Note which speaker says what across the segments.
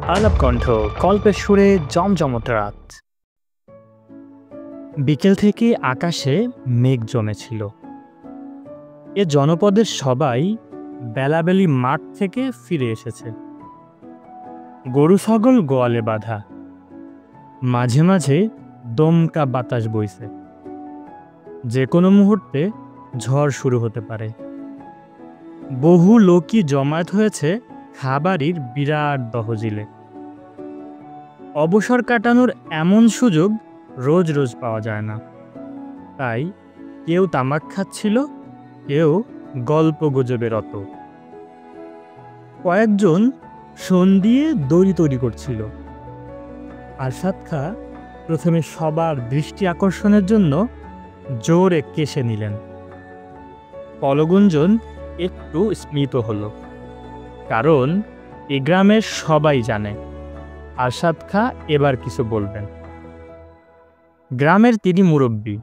Speaker 1: আলাপ কণ্ঠ গল্পের সুরে জমজমট রাত। বিকেল থেকে আকাশে মেঘ জমেছিল। এ জনপদের সবাই বেলাবেলি মাঠ থেকে ফিরে এসেছে। গরু ছাগল গোয়ালে বাঁধা, মাঝে মাঝে দমকা বাতাস বইছে। যে কোনো মুহূর্তে ঝড় শুরু হতে পারে। বহু লোকই জমায়েত হয়েছে খাবারির বিরাট তহজিলে। অবসর কাটানোর এমন সুযোগ রোজ রোজ পাওয়া যায় না। তাই কেউ তামাক খাচ্ছিল, কেউ গল্প গুজবে রত। কয়েকজন শন দিয়ে দড়ি তৈরি করছিল। আরশাদ খা প্রথমে সবার দৃষ্টি আকর্ষণের জন্য জোরে কেশে নিলেন। কলগুঞ্জন একটু স্মিত হলো, কারণ এ গ্রামের সবাই জানে আরশাদ খা এবার কিছু বলবেন। গ্রামের তিনি মুরব্বী,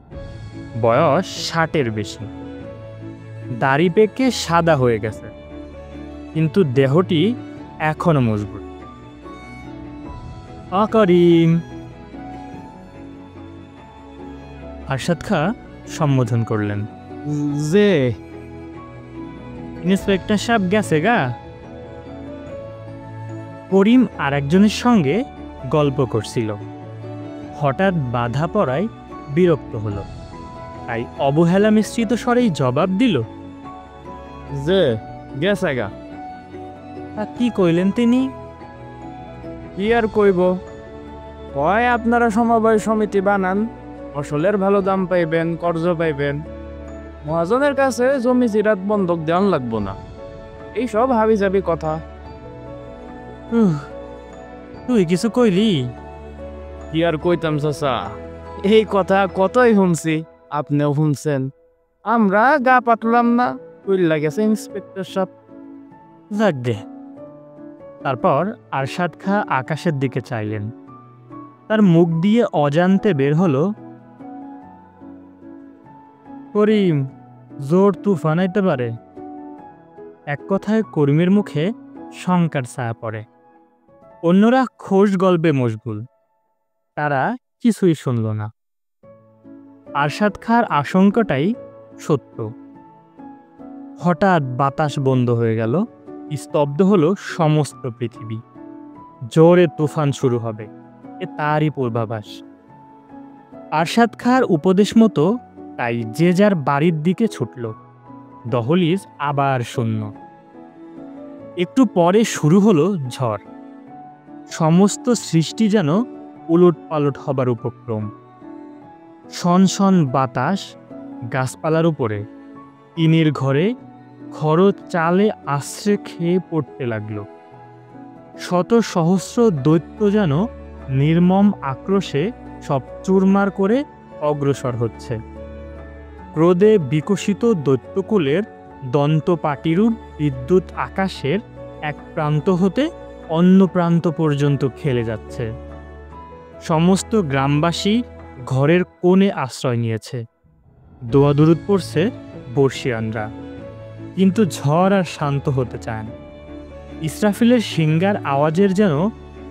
Speaker 1: বয়স 60-এর বেশি। দাড়ি পেকে সাদা হয়ে গেছে, কিন্তু দেহটি এখনো মজবুত। করিম, আরশাদ খা সম্বোধন করলেন।
Speaker 2: যে
Speaker 1: ইন্সপেক্টর সাহেব গেছে গা। করিম আর একজনের সঙ্গে গল্প করছিল। হঠাৎ বাধা পড়ায় বিরক্ত হলো, তাই অবহেলা মিশ্রিত স্বরেই জবাব দিল,
Speaker 2: যে গেছে গা।
Speaker 1: কি কইলেন তিনি?
Speaker 2: কি আর কইব, কয় আপনারা সমবায় সমিতি বানান, ফসলের ভালো দাম পাইবেন, কর্জ পাইবেন, মহাজনের কাছে জমি জিরাত বন্ধক দেওয়ান লাগবো না। এইসব হাবি যাবি কথা।
Speaker 1: তুই কিছু কইলি?
Speaker 2: কি আর কইতাম চাচা, এই কথা কতই শুনছি, আপনিও শুনছেন। আমরা গা পাতলাম না, কইলা গেছে ইন্সপেক্টর সাহেব।
Speaker 1: যাক দে। তারপর আরশাদ খা আকাশের দিকে চাইলেন। তার মুখ দিয়ে অজান্তে বের হলো, করিম জোর তুফান আইতে পারে। এক কথায় করিমের মুখে শঙ্কার ছায়া পড়ে। অন্যরা খোশ গল্পে মশগুল, তারা কিছুই শুনল না। আরশাদ খার আশঙ্কাটাই সত্য। হঠাৎ বাতাস বন্ধ হয়ে গেল, স্তব্ধ হলো সমস্ত পৃথিবী। জোরে তুফান শুরু হবে, এ তারই পূর্বাভাস। আরশাদ খার উপদেশ মতো তাই যে যার বাড়ির দিকে ছুটল। দহলিজ আবার শূন্য। একটু পরে শুরু হলো ঝড়। সমস্ত সৃষ্টি যেন উলট পালট হবার উপক্রম। শনশন বাতাস গাছপালার উপরে, টিনের ঘরে খরচ চালে আশ্রে খেয়ে পড়তে লাগলো। শত সহস্র দৈত্য যেন নির্মম আক্রোশে সব চুরমার করে অগ্রসর হচ্ছে। ক্রোধে বিকশিত দৈত্যকুলের দন্তপাটিরূপ বিদ্যুৎ আকাশের এক প্রান্ত হতে অন্য প্রান্ত পর্যন্ত খেলে যাচ্ছে। সমস্ত গ্রামবাসী ঘরের কোণে আশ্রয় নিয়েছে। দোয়া দুরুদ পড়ছে বর্ষিয়ানরা, কিন্তু ঝড় আর শান্ত হতে চায় না। ইসরাফিলের সিংগার আওয়াজের যেন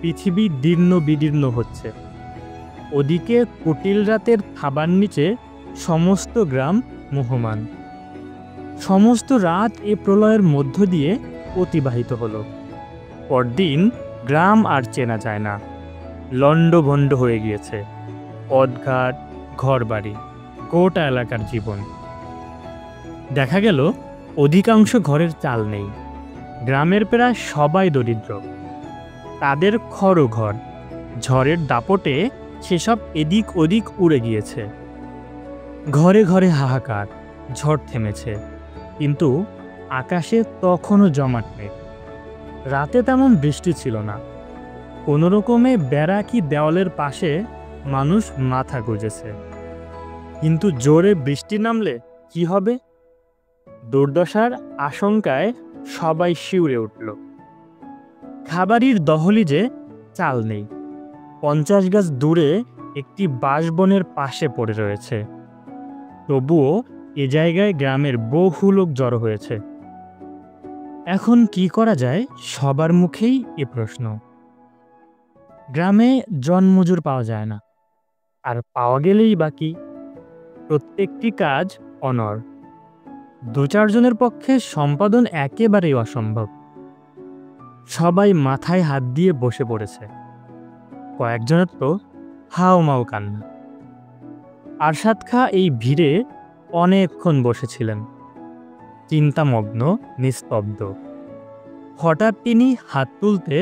Speaker 1: পৃথিবী দীর্ণ বিদীর্ণ হচ্ছে। ওদিকে কুটিল রাতের থাবার নিচে সমস্ত গ্রাম মোহমান। সমস্ত রাত এ প্রলয়ের মধ্য দিয়ে অতিবাহিত হলো। পরদিন গ্রাম আর চেনা যায় না, লণ্ডভণ্ড হয়ে গিয়েছে। পথঘাট, ঘরবাড়ি, গোটা এলাকার জীবন। দেখা গেল অধিকাংশ ঘরের চাল নেই। গ্রামের প্রায় সবাই দরিদ্র। তাদের খড় ঘর, ঝড়ের দাপটে সেসব এদিক ওদিক উড়ে গিয়েছে। ঘরে ঘরে হাহাকার। ঝড় থেমেছে, কিন্তু আকাশে তখনও জমাট মেঘ। রাতে তেমন বৃষ্টি ছিল না। কোনো রকমে বেড়া কি দেওয়ালের পাশে মানুষ মাথা গুঁজেছে। কিন্তু জোরে বৃষ্টি নামলে কি হবে? দুর্দশার আশঙ্কায় সবাই শিউরে উঠল। খাবারির দহলিজে চাল নেই। 50 গাছ দূরে একটি বাঁশবনের পাশে পড়ে রয়েছে। তবুও এ জায়গায় গ্রামের বহু লোক জড়ো হয়েছে। এখন কি করা যায়, সবার মুখেই এ প্রশ্ন। গ্রামে জনমজুর পাওয়া যায় না, আর পাওয়া গেলেই বাকি প্রত্যেকটি কাজ অনড়। 2-4 জনের পক্ষে সম্পাদন একেবারেই অসম্ভব। সবাই মাথায় হাত দিয়ে বসে পড়েছে, কয়েকজনের তো হাউমাউ কান্না। আরশাদ খাঁ এই ভিড়ে অনেকক্ষণ বসেছিলেন, চিন্তামগ্ন, নিস্তব্ধ। হঠাৎ তিনি হাত তুলতে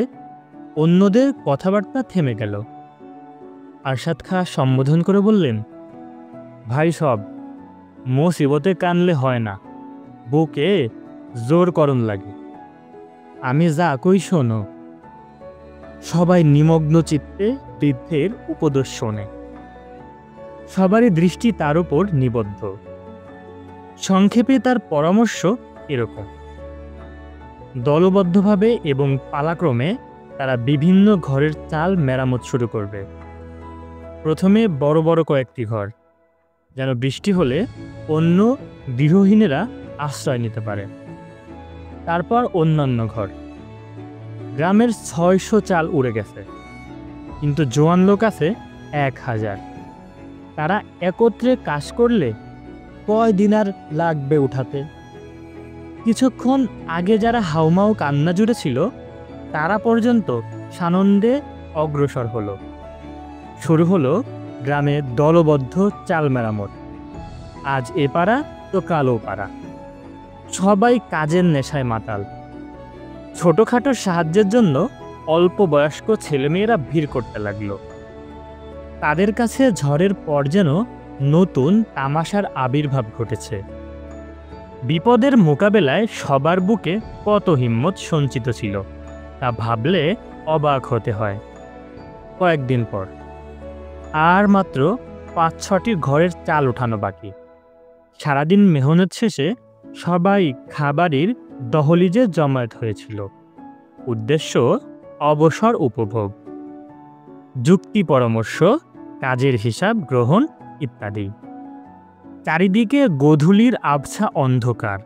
Speaker 1: অন্যদের কথাবার্তা থেমে গেল। আরশাদ খাঁ সম্বোধন করে বললেন, ভাই সব, মুসিবতে কানলে হয় না, বুকে জোর করণ লাগে। আমি যা কই শোনো। সবাই নিমগ্ন চিত্তে বৃদ্ধের উপদেশ শোনে। সবারই দৃষ্টি তার উপর নিবদ্ধ। সংক্ষেপে তার পরামর্শ এরকম: দলবদ্ধভাবে এবং পালাক্রমে তারা বিভিন্ন ঘরের চাল মেরামত শুরু করবে। প্রথমে বড় বড় কয়েকটি ঘর, যেন বৃষ্টি হলে অন্য গৃহহীনেরা আশ্রয় নিতে পারে। তারপর অন্যান্য ঘর। গ্রামের 600 চাল উড়ে গেছে, কিন্তু জোয়ান লোক আছে 1000। তারা একত্রে কাজ করলে কয় দিন আর লাগবে উঠাতে? কিছুক্ষণ আগে যারা হাউমাউ কান্না জুড়েছিল তারা পর্যন্ত সানন্দে অগ্রসর হলো। শুরু হলো গ্রামে দলবদ্ধ চাল মেরামত। আজ এ পাড়া তো কাল ও পাড়া। সবাই কাজের নেশায় মাতাল। ছোটখাটো সাহায্যের জন্য অল্প বয়স্ক ছেলেমেয়েরা ভিড় করতে লাগলো। তাদের কাছে ঝড়ের পর যেন নতুন তামাশার আবির্ভাব ঘটেছে। বিপদের মোকাবেলায় সবার বুকে কত হিম্মত সঞ্চিত ছিল তা ভাবলে অবাক হতে হয়। কয়েকদিন পর আর মাত্র 5-6টি ঘরের চাল উঠানো বাকি। সারাদিন মেহনত শেষে সবাই খাবারের দহলিজে জমায়েত হয়েছিল। উদ্দেশ্য অবসর উপভোগ, যুক্তি পরামর্শ, কাজের হিসাব গ্রহণ ইত্যাদি। চারিদিকে গোধূলির আবছা অন্ধকার।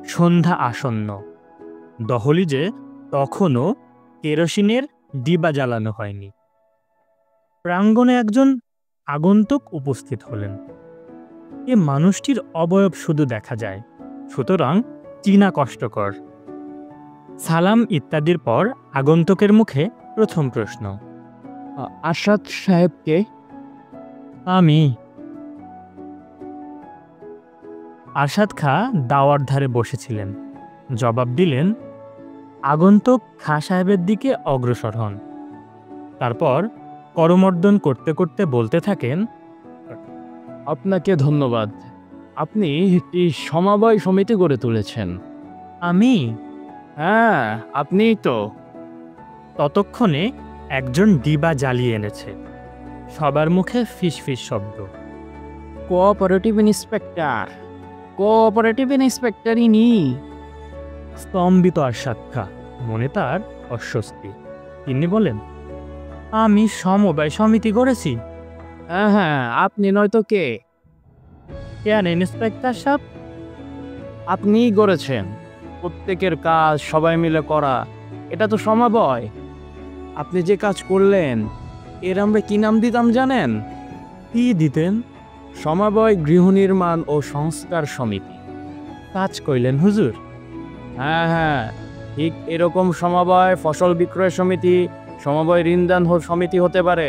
Speaker 1: সন্ধ্যা আসন্ন। দহলিজে তখনও কেরোসিনের ডিবা জ্বালানো হয়নি। প্রাঙ্গণে একজন আগন্তুক উপস্থিত হলেন। এ মানুষটির অবয়ব শুধু দেখা যায়, সুতরাং চিনা কষ্টকর। সালাম ইত্যাদির পর আগন্তুকের মুখে প্রথম প্রশ্ন,
Speaker 2: আরশাদ সাহেবকে?
Speaker 1: আমি। আরশাদ খাঁ দাওয়ার ধারে বসেছিলেন। জবাব দিলেন। আগন্তুক খাঁ সাহেবের দিকে অগ্রসর হন। তারপর করমর্দন করতে করতে বলতে থাকেন,
Speaker 2: আপনাকে ধন্যবাদ। আপনি একটি সমবায় সমিতি গড়ে তুলেছেন।
Speaker 1: আমি?
Speaker 2: হ্যাঁ, আপনিই তো।
Speaker 1: ততক্ষণে একজন ডিবা জ্বালিয়ে এনেছে। সবার মুখে ফিসফিস শব্দ।
Speaker 2: কোঅপারেটিভ ইন্সপেক্টর, কোঅপারেটিভ ইন্সপেক্টর ইনি।
Speaker 1: স্তম্ভিত আরশাদ খাঁ, মনে তার অস্বস্তি। তিনি বলেন, আমি সমবায় সমিতি করেছি।
Speaker 2: হ্যাঁ হ্যাঁ, আপনি নয়তো কে?
Speaker 1: কেন ইন্সপেক্টর সাহেব?
Speaker 2: আপনিই গড়েছেন। প্রত্যেকের কাজ সবাই মিলে করা, এটা তো সমবায়। আপনি যে কাজ করলেন এর আমরা কি নাম দিতাম জানেন?
Speaker 1: কি দিতেন?
Speaker 2: সমবায় গৃহনির্মাণ ও সংস্কার সমিতি।
Speaker 1: কাজ কইলেন হুজুর?
Speaker 2: হ্যাঁ হ্যাঁ, ঠিক এরকম সমবায় ফসল বিক্রয় সমিতি, সমবায় ঋণদান সমিতি হতে পারে।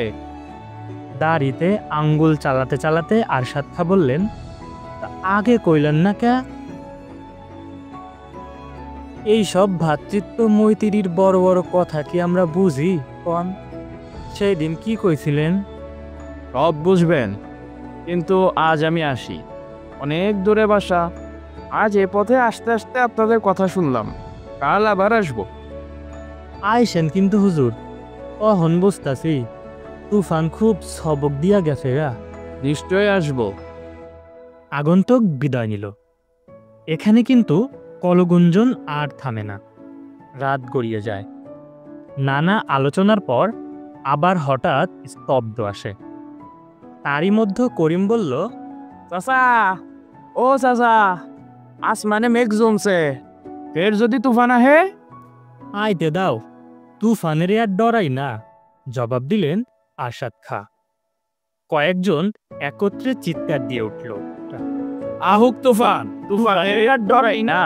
Speaker 1: দাড়িতে আঙ্গুল চালাতে চালাতে আরশাদ খাঁ বললেন, তা আগে কইলেন না কে? এইসব ভ্রাতৃত্ব মৈত্রীর বড় বড় কথা কি আমরা বুঝি কন? সেই দিন কি কইছিলেন?
Speaker 2: সব বুঝবেন, কিন্তু আজ আমি আসি। অনেক দূরে বাসা। আজ এ পথে আসতে আসতে আপনাদের কথা শুনলাম, কাল আবার আসবো।
Speaker 1: আইসেন কিন্তু হুজুর, অহন বুঝতাছি তুফান খুব সবক দিয়া গেছে গা।
Speaker 2: নিশ্চয় আসবো।
Speaker 1: আগন্তুক বিদায় নিল। এখানে কিন্তু কলগুঞ্জন আর থামে না। রাত গড়িয়ে যায়। নানা আলোচনার পর আবার হঠাৎ স্তব্ধ আসে। তারই মধ্যে করিম বলল,
Speaker 2: চাচা, ও চাচা, আসমানে মেঘ জমছে, ফের যদি তুফান আহে?
Speaker 1: আইতে দাও, তুফানের আর ডরাই না। জবাব দিলেন আরশাদ খাঁ। কয়েকজন একত্রে চিৎকার দিয়ে উঠল,
Speaker 2: আহুক তুফান, তুফান এর ডরাই না।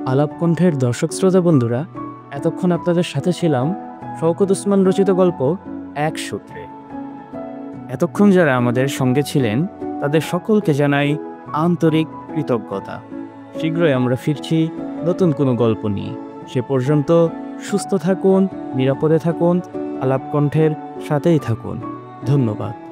Speaker 3: আলাপ কণ্ঠের দর্শক শ্রোতা বন্ধুরা, এতক্ষণ আপনাদের সাথে ছিলাম শওকত ওসমান রচিত গল্প এক সূত্রে। এতক্ষণ যারা আমাদের সঙ্গে ছিলেন তাদের সকলকে জানাই আন্তরিক কৃতজ্ঞতা। শীঘ্রই আমরা ফিরছি নতুন কোনো গল্প নিয়ে। সে পর্যন্ত সুস্থ থাকুন, নিরাপদে থাকুন, আলাপ কণ্ঠের সাথেই থাকুন। ধন্যবাদ।